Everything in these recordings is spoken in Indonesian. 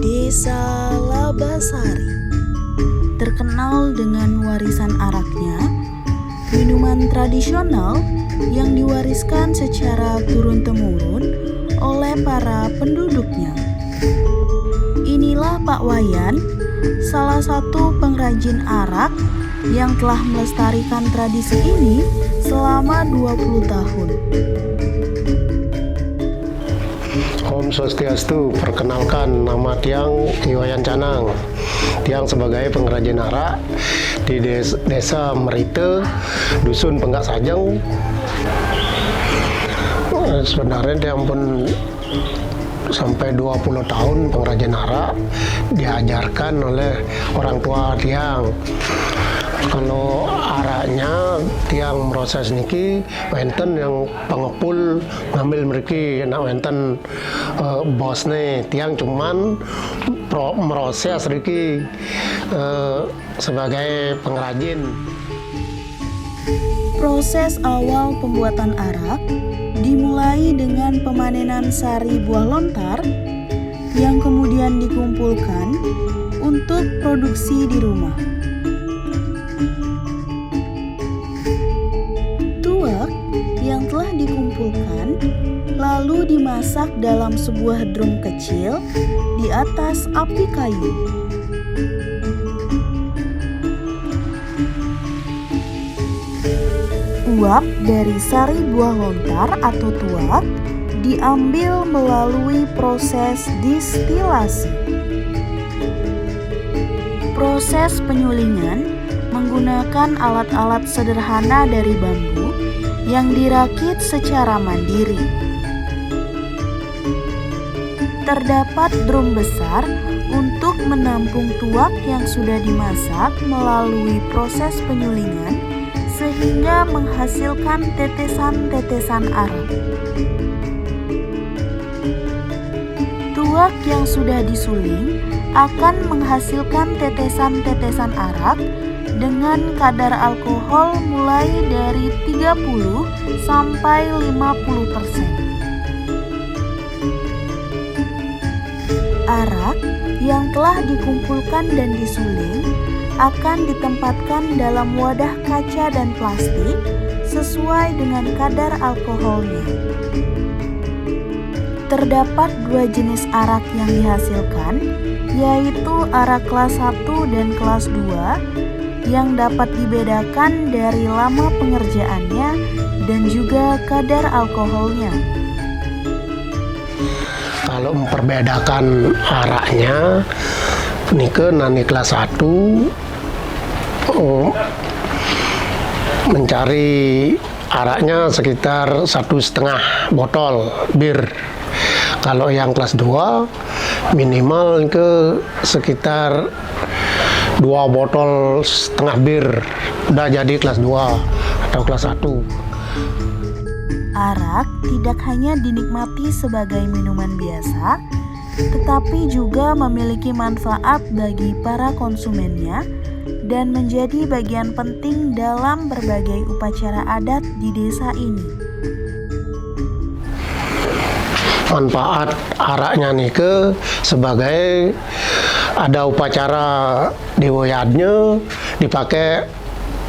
Desa Labasari terkenal dengan warisan araknya, minuman tradisional yang diwariskan secara turun-temurun oleh para penduduknya. Inilah Pak Wayan, salah satu pengrajin arak yang telah melestarikan tradisi ini selama 20 tahun. Om Swastiastu, perkenalkan nama Tiang Ki Wayan Canang. Tiang sebagai pengrajin arak di desa Merite, Dusun Penggak Sajeng. Sebenarnya Tiang pun sampai 20 tahun pengrajin arak, diajarkan oleh orang tua Tiang. Kalau araknya Tiang proses niki wenten yang pengepul ngambil mriki, nak wenten bosne Tiang cuman proses niki sebagai pengrajin. Proses awal pembuatan arak dimulai dengan pemanenan sari buah lontar yang kemudian dikumpulkan untuk produksi di rumah. Tuak yang telah dikumpulkan lalu dimasak dalam sebuah drum kecil di atas api kayu. Uap dari sari buah lontar atau tuak diambil melalui proses distilasi. Proses penyulingan menggunakan alat-alat sederhana dari bambu yang dirakit secara mandiri. Terdapat drum besar untuk menampung tuak yang sudah dimasak melalui proses penyulingan sehingga menghasilkan tetesan-tetesan arak. Tuak yang sudah disuling akan menghasilkan tetesan-tetesan arak dengan kadar alkohol mulai dari 30 sampai 50%. Arak yang telah dikumpulkan dan disuling akan ditempatkan dalam wadah kaca dan plastik sesuai dengan kadar alkoholnya. Terdapat 2 jenis arak yang dihasilkan, yaitu arak kelas 1 dan kelas 2 yang dapat dibedakan dari lama pengerjaannya dan juga kadar alkoholnya. Kalau memperbedakan araknya, nani kelas 1 mencari araknya sekitar 1,5 botol bir. Kalau yang kelas 2 minimal ke sekitar 2 botol setengah bir, udah jadi kelas 2 atau kelas 1. Arak tidak hanya dinikmati sebagai minuman biasa, tetapi juga memiliki manfaat bagi para konsumennya dan menjadi bagian penting dalam berbagai upacara adat di desa ini. Manfaat araknya nih sebagai ada upacara di woyadnya dipakai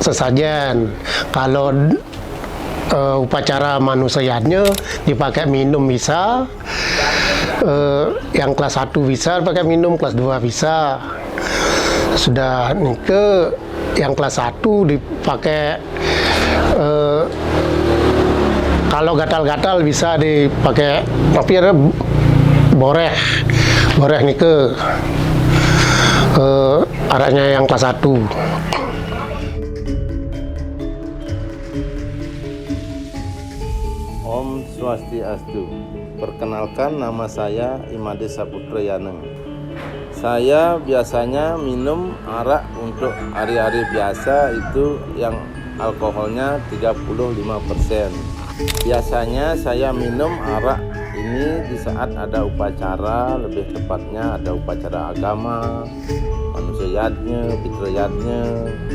sesajen. Kalau upacara manusianya dipakai minum bisa. Yang kelas 1 bisa pakai minum, kelas 2 bisa. Sudah yang kelas 1 dipakai kalau gatal-gatal bisa dipakai tapi ada boreh araknya yang kelas 1. Om Swastiastu. Perkenalkan, nama saya Imade Saputra Yaneng. Saya biasanya minum arak untuk hari-hari biasa itu yang alkoholnya 35%. Biasanya saya minum arak ini di saat ada upacara, lebih tepatnya ada upacara agama, manusia yatnya, pitra yatnya,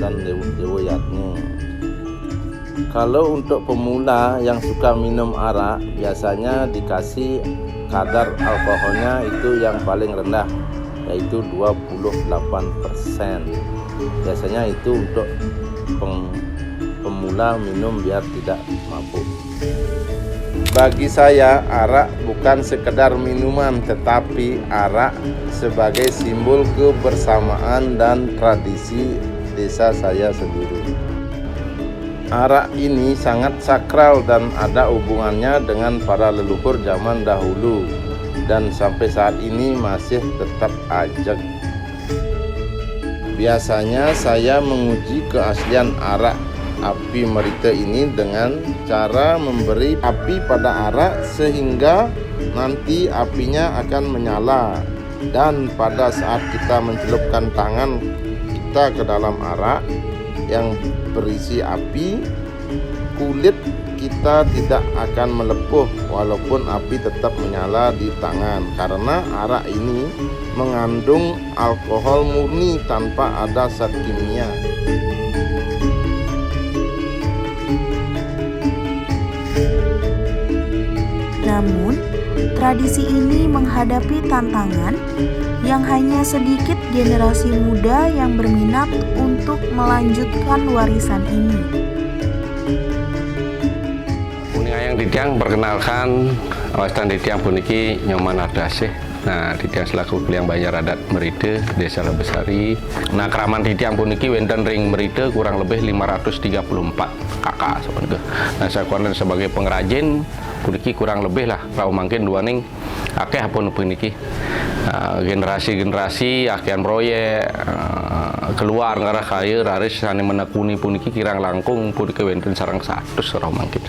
dan dewa yatnya. Kalau untuk pemula yang suka minum arak, biasanya dikasih kadar alkoholnya itu yang paling rendah, yaitu 28%. Biasanya itu untuk pemula minum biar tidak mabuk. Bagi saya, arak bukan sekedar minuman, tetapi arak sebagai simbol kebersamaan dan tradisi desa saya sendiri. Arak ini sangat sakral dan ada hubungannya dengan para leluhur zaman dahulu, dan sampai saat ini masih tetap ajeg. Biasanya saya menguji keaslian arak api merita ini dengan cara memberi api pada arak sehingga nanti apinya akan menyala, dan pada saat kita mencelupkan tangan kita ke dalam arak yang berisi api, kulit kita tidak akan melepuh walaupun api tetap menyala di tangan, karena arak ini mengandung alkohol murni tanpa ada zat kimia. Namun, tradisi ini menghadapi tantangan yang hanya sedikit generasi muda yang berminat untuk melanjutkan warisan ini. Yang ditiang perkenalkan warisan ditiang puniki Nyoman Ardasih. Nah, ditiang selaku Beliang Banjar Adat Meride, Desa Lebesari. Nah, keraman ditiang puniki wonten ring Meride kurang lebih 534 kakak sebenarnya. Nah, saya konon sebagai pengrajin puniki kurang lebih lah rau mangkin duaning akeh pun puniki. Generasi-generasi akean proyek keluar ngarah kaya raris sane menekuni puniki kirang langkung puniki wonten sareng 100 rau mangkin.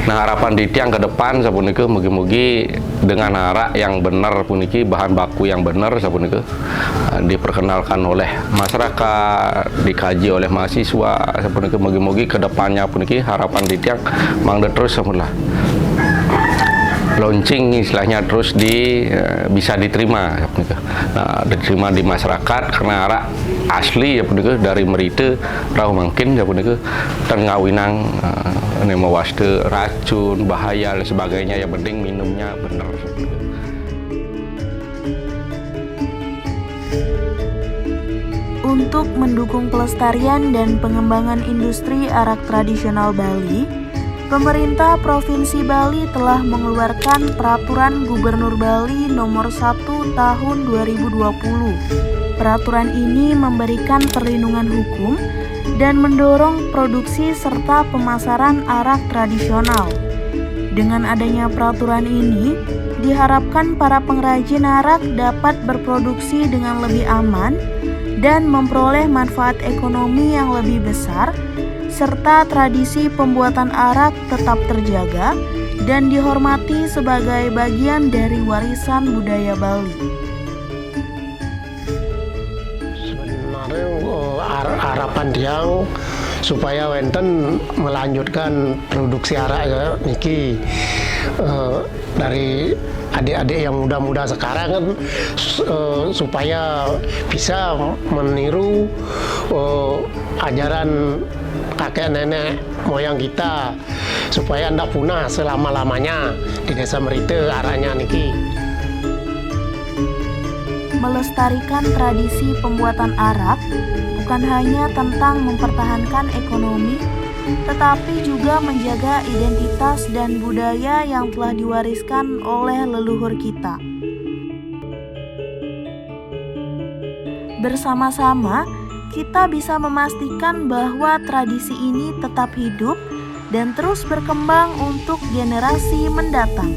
Nah, harapan ditiang ke depan sapunike mugi-mugi dengan arak yang benar puniki, bahan baku yang benar sapunike diperkenalkan oleh masyarakat, dikaji oleh mahasiswa sapunike, mugi-mugi ke depannya puniki harapan ditiang mangde terus sapunlah launching istilahnya terus bisa diterima, nah, diterima di masyarakat karena arak asli ya punika dari Merite rau mungkin ya punika dan ngawinang nemawaste racun bahaya dan sebagainya, yang penting minumnya benar. Untuk mendukung pelestarian dan pengembangan industri arak tradisional Bali, pemerintah Provinsi Bali telah mengeluarkan Peraturan Gubernur Bali Nomor 1 Tahun 2020. Peraturan ini memberikan perlindungan hukum dan mendorong produksi serta pemasaran arak tradisional. Dengan adanya peraturan ini, diharapkan para pengrajin arak dapat berproduksi dengan lebih aman dan memperoleh manfaat ekonomi yang lebih besar, serta tradisi pembuatan arak tetap terjaga dan dihormati sebagai bagian dari warisan budaya Bali. Sebenarnya harapan Diang supaya wenten melanjutkan produksi arak ya niki dari adik-adik yang muda-muda sekarang kan supaya bisa meniru ajaran kakek nenek moyang kita supaya ndak punah selama-lamanya di Desa Merite araknya niki. Melestarikan tradisi pembuatan arak bukan hanya tentang mempertahankan ekonomi, tetapi juga menjaga identitas dan budaya yang telah diwariskan oleh leluhur kita. Bersama-sama, kita bisa memastikan bahwa tradisi ini tetap hidup dan terus berkembang untuk generasi mendatang.